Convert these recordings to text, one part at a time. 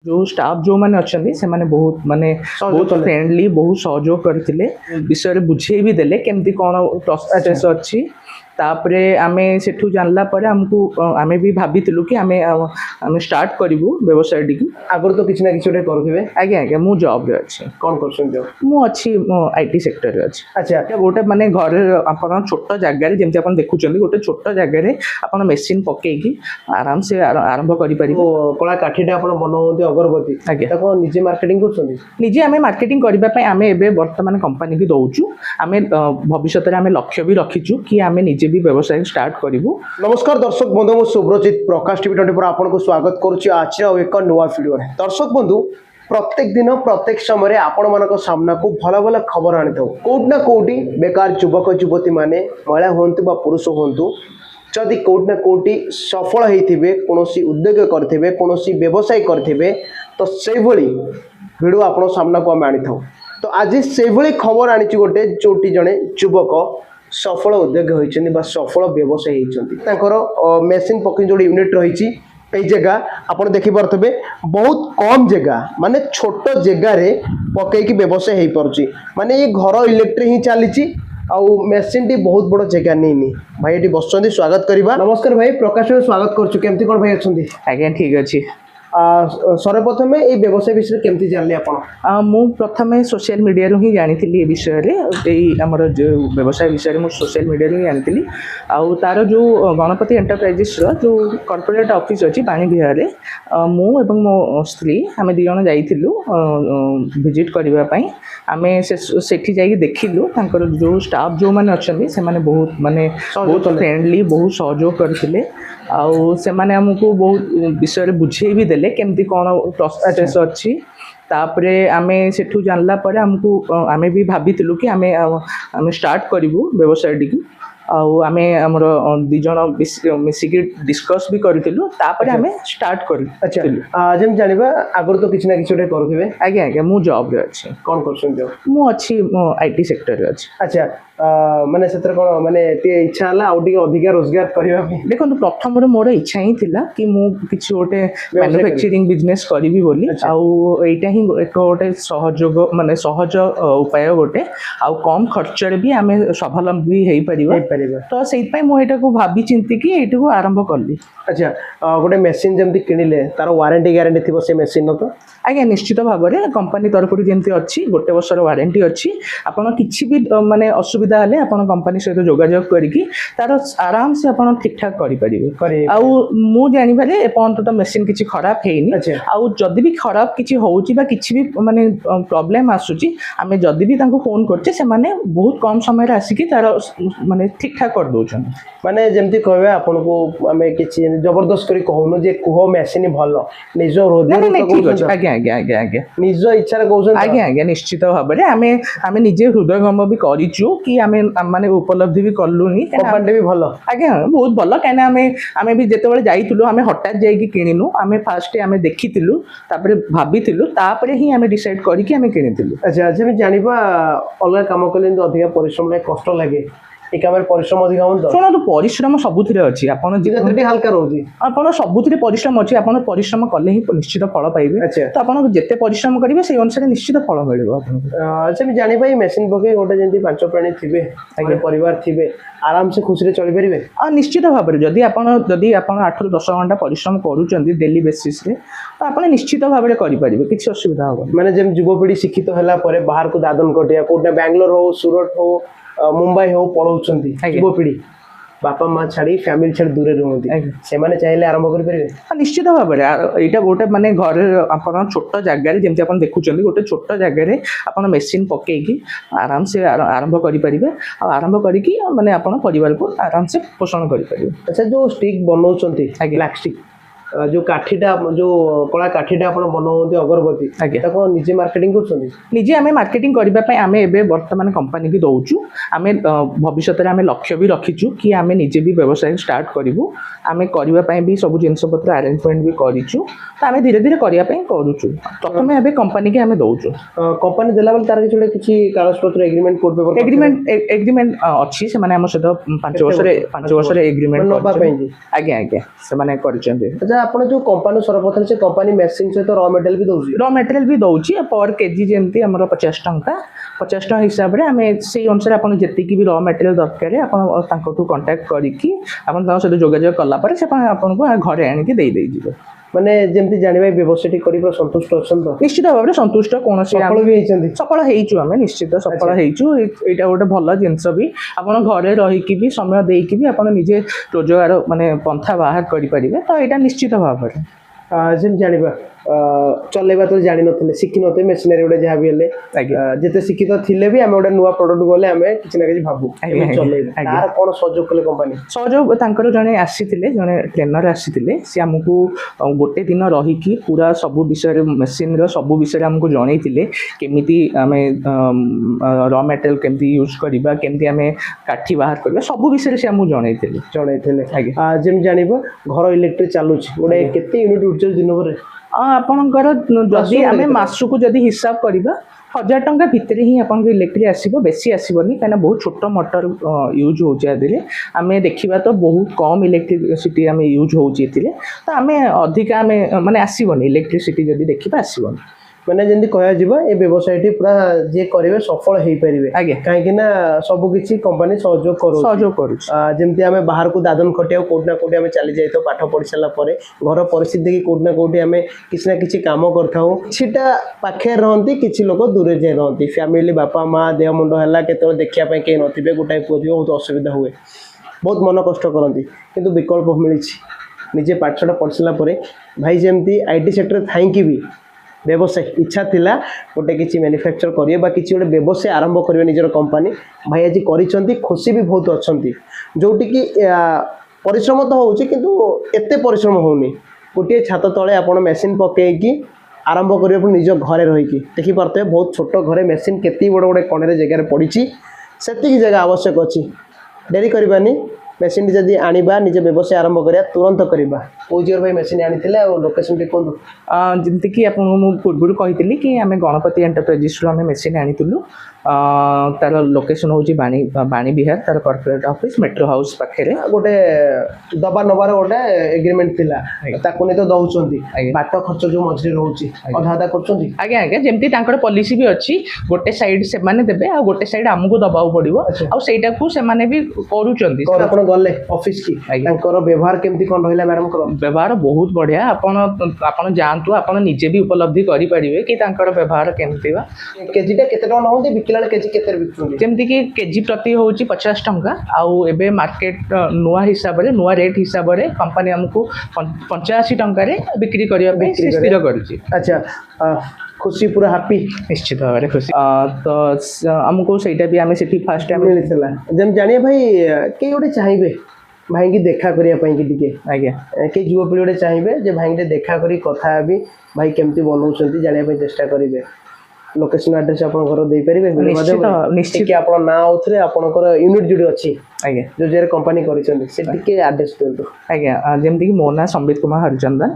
जो स्टाफ जो मैंने अच्छा से माने बहुत माने बहुत फ्रेंडली बहुत सहयोग करते विषय बुझे भी देले केमती कौन प्रोसेस अच्छी तापरे आमे सेठू जानला परे हमको आमे भी भाबितिलु कि आमे स्टार्ट करिवु व्यवसाय टी आगर तो किछ ना किछ ओटे करथिबे। आज्ञा आज्ञा मु जॉब रे अछि। कोन करछन जॉब? मु अछि आईटी सेक्टर रे अछि। अच्छा गोटे माने घर आपन छोट जगह रे जेमति आपन देखुचंदी गोटे छोट जगह रे आपन मशीन पके की आराम से आरंभ करि परिबो। कला काठीटा आपन बनौते अगरबत्ती आज्ञा ताको निजे मार्केटिंग करछंदी? निजे आमे मार्केटिंग करबा पय आमे एबे वर्तमान कंपनी की दउचु आमे भविष्य रे आमे लक्ष्य भी रखिचु कि आमे निजे भी व्यवसाय स्टार्ट करिवु। नमस्कार दर्शक बंधु मु सुब्रजित प्रकाश टीवी 24 आपनको स्वागत करूची आज एक नवा वीडियो रे। दर्शक बंधु प्रत्येक दिन प्रत्येक समय आपण मानक सामना को भला भला खबर आनी थाउ कोट ना कोटी बेकार युवक युवती माने महिला होंतु बा पुरुष होंतु जदि कोट ना कोटी सफल हेथिबे कोनोसी उद्योग करथिबे कोनोसी व्यवसाय करथिबे तो सेई भली वीडियो आपण सामना को हम आनी थाउ। तो आज सेई भली खबर आनी गोटे जोटी जणे युवक सफल उद्योग होइछन्ती बा सफल व्यवसाय होइछन्ती तांकर मेसिन पकिंग जोडी यूनिट रहिछि ए जगह आपण देखि परथबे बहुत कम जगह माने छोट जगह रे पके की व्यवसाय हेइ परछि माने ये घर इलेक्ट्रिक ही चलीछि आउ मेसिन टी बहुत बड़ जगह नहीं भाई एटी बसछन्ती स्वागत करबा। नमस्कार भाई प्रकाश में स्वागत करछु केमती कोन भाई अछन्ती? आज्ञा ठीक अछि। सर्वप्रथम ये व्यवसाय विषय केमती जानले आपण? मु प्रथमे सोशल मीडिया रो ही जानिथिली ए विषय रे एई हमर जो व्यवसाय विषय रे मु सोशल मीडिया रो ही जानिथिली आउ तार जो गणपति एंटरप्राइजेस रो जो कॉर्पोरेट ऑफिस अछि पानी बिहार रे मु एवं मो स्त्री हमें दी जण जाइथिलु विजिट करबा पई आमे सेठी जाई देखिलु तांकर जो स्टाफ जो माने अछन्ती से माने बहुत माने बहुत फ्रेंडली बहुत सहयोग करथिले आउ से माने हमको बहुत विषय रे बुझे भी देले केमती कौन प्रोसेस अच्छी तापरे आमे सेठू जानला परे हमको आमे भी भाबितिलु कि आमे स्टार्ट करिवु व्यवसाय टी आउ आमे हमर दी जण मिसिकी डिस्कस भी करथिलु तापरे आमे स्टार्ट करि। अच्छा जेम जानिबा आगर तो किछ ना किछ ओटे करथिबे? आज्ञा आज्ञा मु जॉब रे अछि। कोन करछन जॉब? मु अछि आईटी सेक्टर रे अछि। अच्छा माने सेतर कोन माने ते इच्छा हला आउ टिके अधिक रोजगार करबा पे? देखो प्रथम रे मोर इच्छा ही थिला कि मु किछ ओटे मैन्युफैक्चरिंग बिजनेस करिवि बोली आउ एटा ही एक ओटे सहयोग माने सहज उपाय गोटे आउ कम खर्च रे भी आमे स्वावलंबी हेइ परिबा तो सेइ पय मु एटा को भाबी चिंती कि एटा को आरंभ करली। अच्छा गोटे मेसिन जेमती किनिले तार वारंटी ग्यारंटी थिबो से मेसिन न? तो आज्ञा निश्चित भाव में कंपनी तरफ जेमती अच्छी गोटे वर्षर वारंटी अच्छी आपन किछि भी माने असुविधा हले आपन कंपनी सहित जोगाजोग करिकी तार आराम से आपन ठीक ठाक करि परिबे आउ मु जानि बारे एपंत तो मेसिन किछि खराब हेइनी आउ जदि भी खराब किछि होउची बा किछि भी माने प्रॉब्लम आसुची आमे जदि भी तांको फोन करछे से माने बहुत कम समय रे आसीकी तार माने ठीक ठाक कर दोछन माने जेमती कहबे आपन को आमे किछि जबरदस्त करी कहउनो जे कुहो मेसिन भलो निज रोजगार तो आज्ञा आज्ञा आज्ञा आज्ञा निज इच्छा रे कहउछन? आज्ञा आज्ञा निश्चित भाव में आमे निजे हृदयगम भी करिछु कि आमे माने उपलब्धि भी करलुनी कंपनी भी भलो। आज्ञा बहुत भलो काना आमे भी जेतेबेले जाइतुलु आमे हठात जाई कि किनिनु आमे फास्ट आमे देखितिलु तापरे भाबितिलु तापरे ही आमे डिसाइड करी कि आमे किनितिलु। अच्छा जे जानिबा अलगा काम कले अधिक परिश्रम लागे कष्ट लागे ए काम परिश्रम अधिक हम तो सुनो तो परिश्रम सबुथिरे अछि आपन जिते हल्का रहउजी आपन सबुथिरे परिश्रम अछि आपन परिश्रम कले ही निश्चित फल पाइबे तो आपन जेते परिश्रम करिवे से अनुसार निश्चित फल मिलबो आपन। अच्छा मैं जानि भाई मेसिन पके गोटे जेंती पांच प्राणी थिबे आगे परिवार थिबे आराम से खुशी रे चली परिबे? निश्चित भाव में जदि आपन 8 ରୁ 10 घंटा परिश्रम करूचंदी डेली बेसिस रे तो आपन निश्चित भाव में करि परिबे किछि असुविधा होबो। माने जेम युवपीढ़ी शिक्षित होला परे बाहर को दादन कटिया कोटा बेंगलोर हो सूरत हो मुंबई हो पढ़ौचंती युवपीढ़ी बापा माँ छाड़ी फैमिली छाड़ी दूर रुहंती से माने चाहिले आरंभ करि परिबे? निश्चित भाव में एटा गोटे माने घर आपन छोट जगह रे जेमति आपन देखुचंदी गोटे छोट जगह रे आपन मेसिन पके की आराम से आरंभ करि परिबे आ आरंभ करी की माने आपन परिवार को आराम से पोषण करि परिबे। अच्छा जो स्टिक बनौचंती ब्लैक स्टिक जो काठीटा जो कला काठीटा आपण बनौते अगरबत्ती ताको निजे मार्केटिंग करछंती? निजे आमे मार्केटिंग करबा पय आमे एबे वर्तमान कंपनी की दउचु आमे भविष्य रे आमे लक्ष्य भी रखिचु कि आमे निजे भी व्यवसाय स्टार्ट करिवु आमे करबा पय भी सब जिंस पत्र अरेंजमेंट भी करिचु तो आमे धीरे धीरे करिया पय करूचु प्रथमे एबे कंपनी के आमे दउचु कंपनी देला बेल तार किछि कागज पत्र एग्रीमेंट कोड पेपर एग्रीमेंट अछि से माने हम सहित 5 वर्ष रे एग्रीमेंट नबा पय आज्ञा आज्ञा से माने करचंती। ଆପଣ ଯୋଉ कंपनी सर्वप्रथम से कंपनी मेसिन सहित रॉ मटेरियल भी दउची र मटेरियल भी दौची पर केजी जमी आम 50 टंका 50 टंका हिसाब से आम से अनुसार आप जी भी र मटेरियल दरकार आप कंटाक्ट करके सहित जोगाजोग कलापर से आपको घरे आणिक देदेजी माने जेमती जानिबा व्यवसायटी करी पूरा संतुष्ट अछन तो निश्चित भाव में संतुष्ट कौन सफल भी होइचंदी सफल होइचु आमे निश्चित सफल होइचु एटा गोटे भल जिनस भी आपण घरे रहिकी भी समय देकी भी आपण निजे रोजगार माने पंथा बाहर करि परिबे तो एटा निश्चित भाव में जेम जानिबा चलेबा तो जानि नथिले शिखि नथे मेशिनरी गोटे जहाँ भी हेले जेते शिक्षित थिले भी आमे गोटे नुवा प्रोडक्ट गले आमे किछि ना किछि भाबु चलेबा तार कोन सहयोग कले कंपनी सहयोग तांकर जने आसीथिले जने ट्रेनर आसीथिले से हमकु गोटे दिन रहिकी पूरा सब विषय मेशिन रो सब विषय हमकु जणैथिले केमिति आमे रॉ मटेरियल केमिति यूज करबा केमिति आमे काठी बाहर करबा सब विषय से हमकु जणैथिले जेम जानिबा घर इलेक्ट्रिक चालुछि गोटे केते यूनिट उर्जा दिन भरे आपणकर जदि आम मासकू जदि हिसाब करवा 1000 टंका भितर ही आप इलेक्ट्रिक आसो बेसी आसबनी कहीं बहुत छोट मोटर यूज होने आम देखा तो बहुत कम इलेक्ट्रिसिटी आम यूज होती तो आम अधिका आम माने आसबनी इलेक्ट्रिसिटी जदि देखा आसबनी माने जंदी कहया जीवा ए व्यवसायटी पूरा जे करिवे सफल हेई परिवे आगे काहे कि ना सब किछि कंपनी सहयोग करू जेमति हमें बाहर को दादन खटिया कोठना कोठी हमें चली जाई तो पाठ पढ़ी सला परे घर परिस्थिति की कोठना कोठी हमें किछि ना किछि काम करथाऊ छिटा पाखे रहंती किछि लोक दूरे जे रहंती फैमिली बापा मां देह मुंड हला केतो देखिया पय के नथिबे गोटाय पुओ बहुत असुविधा हुए बहुत मन कष्ट करंती किंतु विकल्प मिलिछि निजे पाठशाला पढ़सला परे भाई जेमति आईटी सेक्टर थाइकी भी व्यवसाय इच्छा थिला गोटे किसी मैन्युफैक्चर करिए बा किसी गोटे व्यवसाय आरंभ करिए निजर कंपनी भाई आज करिसंती खुशी भी बहुत अच्छंती जोटी कि परिश्रम तो होउची किंतु एते परिश्रम होउनी गोटे छात तळे आपण मेशिन पकेकी आरंभ करिए पण निज घरे रहिकी देखि परते बहुत छोट घरे मेशिन केती बड़ बड़ कोणे जगह पड़ीची सेति जगह आवश्यक अछि डेरी करबानी मेशिन जदि आनिबा निजे व्यवसाय आरंभ करिया तुरंत करबा ओजियर भाई मेशिन आनिथिले और लोकेशन टे कोन जंती कि आपन मु पूर्व कहितली कि आमे गणपति एंटरप्राइजेस रो आमे मेशिन आनितुलु तार लोकेशन होची बाणी बिहार तार कॉर्पोरेट ऑफिस मेट्रो हाउस पाखे गोटे दबा नबार गोटे एग्रीमेंट थिला ताको ने तो दउचंती बाट खर्च जो मझरी रहउची अधा आधा करचंती आगे आगे जेमती तांकर पॉलिसी भी अछि गोटे साइड से माने देबे आ गोटे साइड हमकु दबाउ पड़िबो आ सेटा को से माने भी करूचंती आपण गले ऑफिस की तांकर व्यवहार केमती कोन रहिला मैडम कर व्यवहार बहुत बढ़िया आपण जानतु आपण निजे भी उपलब्धि करि परिबे कि तांकर व्यवहार केमती बा केजीटा केते टन होंदी बिकला केजी केते बिकुंदी जेमती कि केजी प्रति होची 50 टंका आउ एबे मार्केट नुआ हिसाब रे नुआ रेट हिसाब रे कंपनी हमकु 85 टंका रे बिक्री करिया पे स्थिर करछि अच्छा खुशी पूरा हैप्पी निश्चित भाव में खुशी तो हमको सेटा भी आमे सेठी फर्स्ट टाइम मिलथिला जेम जानिए भाई के गोटे चाहिबे भाई की देखा करिया पई कि दिके आज्ञा के युवा पीढ़ी गोटे चाहिबे जे भाई के देखा करी कथा हेबी भाई केमती बनौछंती जानिया पई चेष्टा करिवे लोकेशन एड्रेस आपण घर देई परिबे निश्चित कि आपण ना आउथरे आपणकर यूनिट जुडी अछि आज्ञा जो जेर कंपनी करिसंती से दिके एड्रेस देंतो आज्ञा जेमती कि मो ना संबित कुमार हरचंदन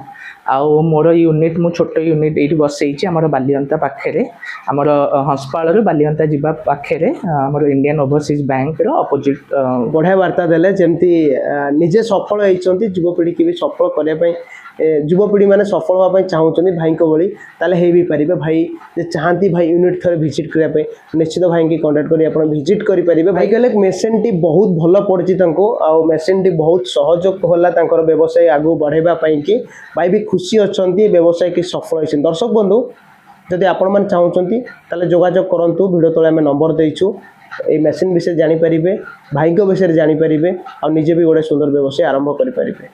आउ मोर यूनिट मु छोट यूनिट एठी बसैछि हमर बालियंता पाखरे हमर हस्पाल रो बालियंता जिबा पाखरे हमर इंडियन ओवरसीज बैंक रो अपोजिट बढ़िया वार्ता देले जेमती निजे सफल होइचंती युवपीढ़ी के भी सफल करया पई युवपीढ़ी माने सफल होबा पई चाहउचंती भाई को बळी ताले हे भी परिबे भाई जे चाहंती भाई यूनिट थरे विजिट करया पई निश्चित भाई की कांटेक्ट करी आपण विजिट करि परिबे भाई कहले मेशिन टी बहुत भलो पड़छि तंको आ मेशिन टी बहुत सहयोग होला तंकर व्यवसाय आगु बढ़ेबा पई कि भाई भी खुशी अछंती व्यवसाय की सफल होइछन दर्शक बंधु जदि आपण मन चाहउचंती ताले जोगाजोग करंतु वीडियो तळे हम नंबर देइछु ए मेशिन विषय जानि परिबे भाई को विषय जानि परिबे आ निजे भी गोटे सुंदर व्यवसाय आरंभ करि परिबे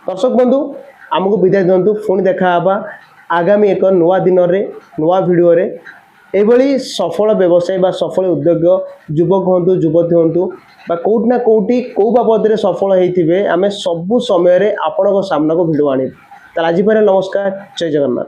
दर्शक बंधु आमको विदाय दिंतु पुणी देखा आगामी एक नुआ दिन रे नुआ वीडियो रे एभली सफल व्यवसाय बा सफल उद्योग युवक हूँ युवती हूँ कौटना कौटी कौ बाबद सफल होते आम सबु समय आपण सामना को भिड आने आज नमस्कार जय जगन्नाथ।